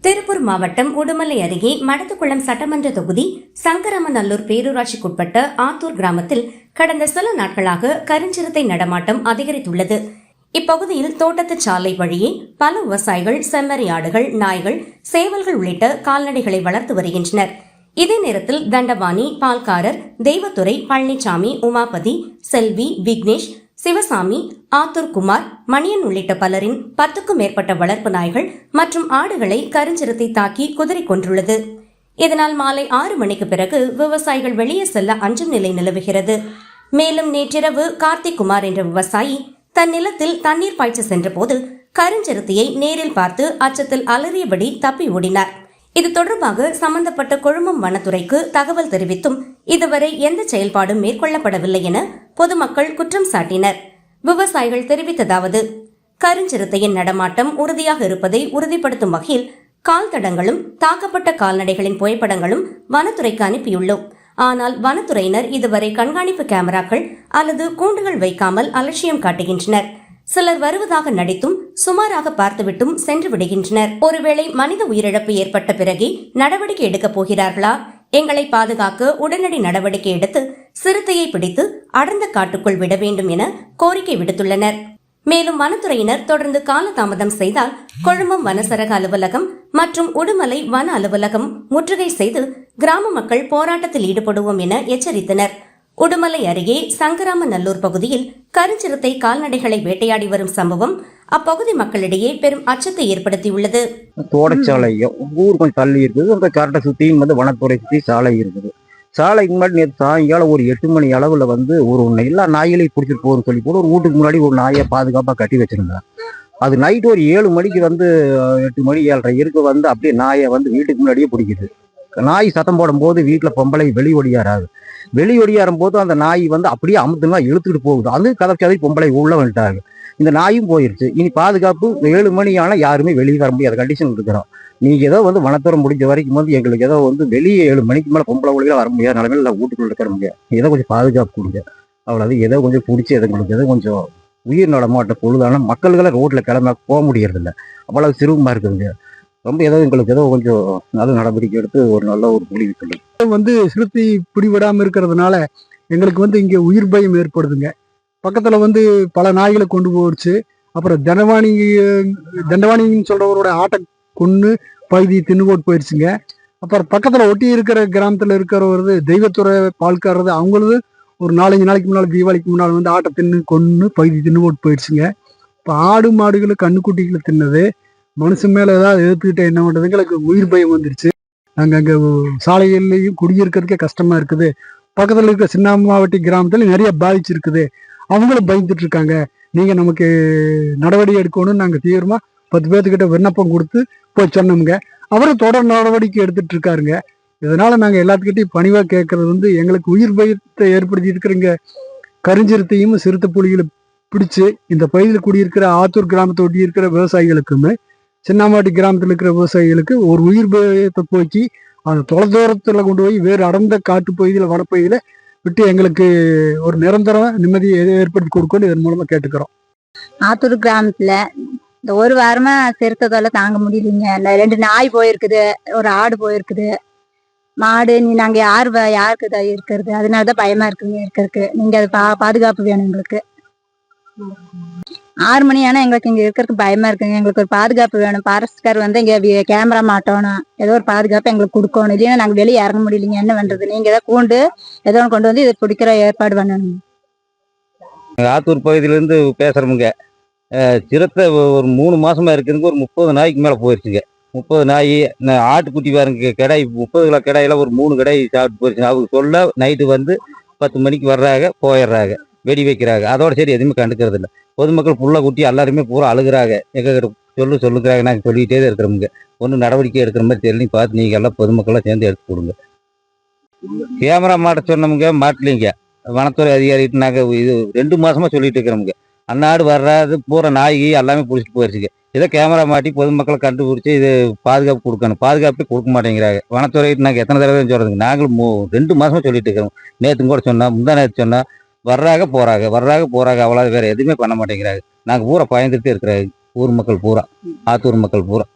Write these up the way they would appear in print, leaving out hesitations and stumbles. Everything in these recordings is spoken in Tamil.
திருப்பூர் மாவட்டம் உடுமலை அருகே மடத்துக்குளம் சட்டமன்ற தொகுதி சங்கராமநல்லூர் பேரூராட்சிக்குட்பட்ட ஆத்தூர் கிராமத்தில் கடந்த சில நாட்களாக கருஞ்சிறுத்தை நடமாட்டம் அதிகரித்துள்ளது. இப்பகுதியில் தோட்டத்து சாலை வழியே பல விவசாயிகள் செம்மறி ஆடுகள், நாய்கள், சேவல்கள் உள்ளிட்ட கால்நடைகளை வளர்த்து வருகின்றனர். இதே நேரத்தில் தண்டபாணி, பால்காரர், தெய்வத்துறை, பழனிசாமி, உமாபதி, செல்வி, விக்னேஷ், சிவசாமி, ஆத்தூர் குமார், மணியன் உள்ளிட்ட பலரின் 10க்கும் மேற்பட்ட வளர்ப்பு நாய்கள் மற்றும் ஆடுகளை கருஞ்சிறுத்தை தாக்கி குதறி கொன்றுள்ளது. இதனால் மாலை 6 மணிக்கு பிறகு விவசாயிகள் வெளியே செல்ல அஞ்சும் நிலை நிலவுகிறது. மேலும் நேற்றிரவு கார்த்திக் குமார் என்ற விவசாயி தன் நிலத்தில் தண்ணீர் பாய்ச்ச சென்றபோது கருஞ்சிறுத்தையை நேரில் பார்த்து அச்சத்தில் அலறியபடி தப்பி ஓடினார். இது தொடர்பாக சம்பந்தப்பட்ட கொழுமம் வனத்துறைக்கு தகவல் தெரிவித்தும் இதுவரை எந்த செயல்பாடும் மேற்கொள்ளப்படவில்லை என பொதுமக்கள் குற்றம் சாட்டினர். விவசாயிகள் தெரிவித்ததாவது: கருஞ்சிறுத்தையின் நடமாட்டம் உறுதியாக இருப்பதை உறுதிப்படுத்தும் வகையில் கால் தடங்களும் தாக்கப்பட்ட கால்நடைகளின் புகைப்படங்களும் வனத்துறைக்கு அனுப்பியுள்ளோம். ஆனால் வனத்துறையினர் இதுவரை கண்காணிப்பு கேமராக்கள் அல்லது கூண்டுகள் வைக்காமல் அலட்சியம் காட்டுகின்றனர். சிலர் வருவதாக நடித்தும் சுமாராக பார்த்துவிட்டும் சென்று விடுகின்றனர். ஒருவேளை மனித உயிரிழப்பு ஏற்பட்ட பிறகே நடவடிக்கை எடுக்கப் போகிறார்களா? எங்களை பாதுகாக்க உடனடி நடவடிக்கை எடுத்து சிறுத்தையை பிடித்து அடர்ந்த காட்டுக்குள் விட வேண்டும் என கோரிக்கை விடுத்துள்ளனர். மேலும் வனத்துறையினர் தொடர்ந்து காலதாமதம் செய்தால் கொழுமம் வனசரக அலுவலகம் மற்றும் உடுமலை வன அலுவலகம் முற்றுகை செய்து கிராம மக்கள் போராட்டத்தில் ஈடுபடுவோம் என எச்சரித்தனர். உடுமலை அருகே சங்கராமநல்லூர் பகுதியில் கருஞ்சிறுத்தை கால்நடைகளை வேட்டையாடி வரும் சம்பவம் அப்பகுதி மக்களிடையே பெரும் அச்சத்தை ஏற்படுத்தியுள்ளது. தோட்டச்சாலையும் ஊர் கொஞ்சம் தள்ளி இருக்குது. அந்த கரெக்டை சுற்றியும் வனத்துறை சுற்றி சாலை இருக்குது. சாலைக்கு முன்னாடி நேற்று சாயங்காலம் ஒரு 8 மணி அளவில் ஒரு எல்லா நாய்களையும் பிடிச்சிட்டு போகணும்னு சொல்லி போல ஒரு வீட்டுக்கு முன்னாடி ஒரு நாயை பாதுகாப்பாக கட்டி வச்சிருந்தேன். அது நைட்டு ஒரு 7 மணிக்கு 8 மணி 7:30 இருக்கு அப்படியே நாயை வீட்டுக்கு முன்னாடியே பிடிக்குது. நாய் சத்தம் போடும் போது வீட்டில் பொம்பளை வெளி ஒடியாரும் போது அந்த நாய் அப்படியே அமுத்துனா இழுத்துக்கிட்டு போகுது. அது கதை பொம்பளை உள்ள வந்துட்டாங்க. இந்த நாயும் போயிருச்சு. இனி பாதுகாப்பு 7 மணி ஆனால் யாருமே வெளியே வர முடியாத கண்டிஷன் இருக்கிறோம். நீங்க ஏதோ வனத்துறை முடிஞ்ச வரைக்கும் எங்களுக்கு ஏதோ வெளியே 7 மணிக்கு மேலே பொம்பளை ஒளியில வர முடியாத நிலைமையில நான் வீட்டுக்குள்ள இருக்கிற முடியாது. ஏதோ கொஞ்சம் பாதுகாப்பு கொடுங்க. அவ்வளவு ஏதோ கொஞ்சம் பிடிச்சி எங்களுக்கு ஏதோ கொஞ்சம் உயிர் நடமாட்ட பொழுதான மக்கள்களை ரோட்ல கிளம்ப போக முடியறதில்ல. அவ்வளவு சிரமமா இருக்குதுங்க. ரொம்ப ஏதோ எங்களுக்கு ஏதோ கொஞ்சம் நல்ல நடவடிக்கை எடுத்து ஒரு நல்ல ஒரு முடிவு சொல்லுங்க. சிறுத்தை பிடிபடாம இருக்கிறதுனால எங்களுக்கு இங்க உயிர் பயம் ஏற்படுதுங்க. பக்கத்துல பல நாய்களை கொண்டு போயிடுச்சு. அப்புறம் தண்டவாணின்னு சொல்றவரோட ஆட்டை கொண்டு பகுதி தின்னு போட்டு போயிடுச்சுங்க. அப்புறம் பக்கத்துல ஒட்டி இருக்கிற கிராமத்துல இருக்கிறவர் தெய்வத்துறை, பால்காரது, அவங்களது ஒரு 4-5 நாளைக்கு முன்னால் தீபாவளிக்கு முன்னால் ஆட்டை கொண்டு பகுதி தின்னு போட்டு போயிடுச்சுங்க. இப்போ ஆடு மாடுகளை கண்ணுக்குட்டிகளை தின்னது மனுஷன் மேல ஏதாவது எதிர்த்துக்கிட்ட என்ன பண்றது? எங்களுக்கு உயிர் பயம் வந்துருச்சு. நாங்க அங்க சாலைகள்லையும் குடியிருக்கிறதுக்கே கஷ்டமா இருக்குது. பக்கத்துல இருக்கிற சின்னாமாவட்டி கிராமத்துல நிறைய பாதிச்சு இருக்குது. அவங்களும் பயந்துட்டு இருக்காங்க. நீங்க நமக்கு நடவடிக்கை எடுக்கணும்னு நாங்க தீவிரமா 10 பேர்த்துக்கிட்ட விண்ணப்பம் கொடுத்து போய் சொன்னோமுங்க. அவரும் தொடர் நடவடிக்கை எடுத்துட்டு இருக்காருங்க. இதனால நாங்க எல்லாத்துக்கிட்டையும் பணிவா கேட்கறது எங்களுக்கு உயிர் பயத்தை ஏற்படுத்தி இருக்கிற கருஞ்சிறுத்தையும் சிறுத்தை புலிகளை பிடிச்சு இந்த பகுதியில் குடியிருக்கிற ஆத்தூர் கிராமத்தை ஒட்டி இருக்கிற விவசாயிகளுக்குமே சின்னாமாட்டி கிராமத்தில் இருக்கிற விவசாயிகளுக்கு ஒரு உயிர் பயத்தை போக்கி அந்த தொலைதூரத்தில் கொண்டு போய் வேறு அடர்ந்த காட்டு பகுதியில் வனப்பகுதியில விட்டு எங்களுக்கு ஒரு நிரந்தர நிம்மதியை ஏற்படுத்தி கொடுக்கணும் இதன் மூலமா கேட்டுக்கிறோம். ஆத்தூர் கிராமத்துல இந்த ஒரு வாரமா சிறுத்தை தாங்க முடியலைங்க. 2 நாய் போயிருக்குது, ஒரு ஆடு போயிருக்குது, மாடு. நாங்க யாருக்கு இருக்கிறது? அதனாலதான் பயமா இருக்குங்க இருக்கிறதுக்கு. நீங்க அது பாதுகாப்பு வேணும் எங்களுக்கு. 6 மணி ஆனா எங்களுக்கு இங்க இருக்கிறதுக்கு பயமா இருக்குங்க. எங்களுக்கு ஒரு பாதுகாப்பு வேணும். பாரஸ்ட்கார் இங்க கேமரா மாட்டணும், ஏதோ ஒரு பாதுகாப்பு எங்களுக்கு கொடுக்கணும். இல்லைன்னா நாங்க வெளியே இறங்க முடியலைங்க. என்ன பண்றது? நீங்க ஏதோ கூண்டு ஏதோ கொண்டு இதை பிடிக்கிற ஏற்பாடு பண்ணணும். ஆத்தூர் பகுதியிலேருந்து பேசுறோமுங்க. சிறுத்தை ஒரு 3 மாசமா இருக்குதுங்க. ஒரு 30 நாய்க்கு மேலே போயிடுச்சுங்க. 30 நாய். ஆட்டுக்குட்டி பாருங்க, கிடாய் 30 கிலோ கிடாயில ஒரு 3 கிடாய் சாப்பிட்டு போயிடுச்சு. அவங்க சொல்ல நைட்டு 10 மணிக்கு வர்றாங்க, போயிடுறாங்க, வெடி வைக்கிறாங்க. அதோட சரி எதுவுமே கண்டுக்கிறது இல்லை. பொதுமக்கள் புள்ள குட்டி எல்லாருமே பூரா அழுகிறாங்க. எங்ககிட்ட சொல்லுங்கிறாங்க. நாங்கள் சொல்லிகிட்டே தான் இருக்கிறோமுங்க. ஒன்றும் நடவடிக்கை எடுக்கிற மாதிரி தெரியல. பார்த்து நீங்கள் எல்லாம் பொதுமக்கள்லாம் சேர்ந்து எடுத்து கொடுங்க. கேமரா மாட்ட சொன்னோமுங்க, மாட்டலிங்க. வனத்துறை அதிகாரிகிட்ட நாங்கள் இது 2 மாசமா சொல்லிட்டு இருக்கிறோமுங்க. அந்நாடு வர்றது பூரா நாய்கி எல்லாமே பிடிச்சிட்டு போயிடுச்சுங்க. இதை கேமரா மாட்டி பொதுமக்களை கண்டுபிடிச்சி இது பாதுகாப்பு கொடுக்கணும். பாதுகாப்பே கொடுக்க மாட்டேங்கிறாங்க. வனத்துறைகிட்ட நாங்கள் எத்தனை தடவை சொல்கிறதுங்க. நாங்களும் 2 மாசமா சொல்லிட்டு இருக்கிறோம். நேற்று கூட சொன்னோம், முந்தா நேற்று சொன்னால் வர்றாங்க போறாங்க. அவ்வளோ வேற எதுவுமே பண்ண மாட்டேங்கிறாங்க. நாங்கள் பூரா பயந்துட்டே இருக்கிறாங்க. ஊர் மக்கள் பூரா, ஆத்தூர் மக்கள் பூரா.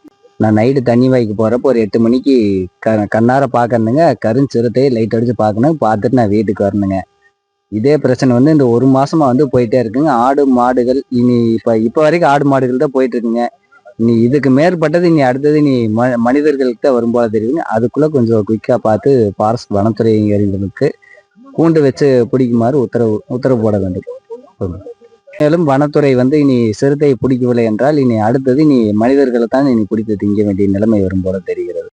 நான் நைட்டு தண்ணி வாய்க்கு போகிறப்போ ஒரு 8 மணிக்கு கண்ணார பார்க்கணுங்க, கருஞ்சிறுத்தையை லைட் அடிச்சு பார்க்கணும். பார்த்துட்டு நான் வீட்டுக்கு வரணுங்க. இதே பிரச்சனை வந்து இந்த 1 மாசமா வந்து போயிட்டே இருக்குங்க. ஆடு மாடுகள் இனி இப்போ வரைக்கும் ஆடு மாடுகள் தான் போயிட்டு இருக்குங்க. இனி இதுக்கு மேற்பட்டது இனி அடுத்தது இனி மனிதர்களுக்கு தான் வரும்போது தெரியுதுங்க. அதுக்குள்ள கொஞ்சம் குயிக்காக பார்த்து ஃபாரஸ்ட் வனத்துறையினர்களுக்கு கூண்டு வச்சு பிடிக்குமாறு உத்தரவு போட வேண்டும். மேலும் வனத்துறை வந்து இனி சிறுத்தையை பிடிக்கவில்லை என்றால் இனி அடுத்தது இனி மனிதர்களை தான் இனி பிடித்து திங்க வேண்டிய நிலைமை வரும் போல தெரிகிறது.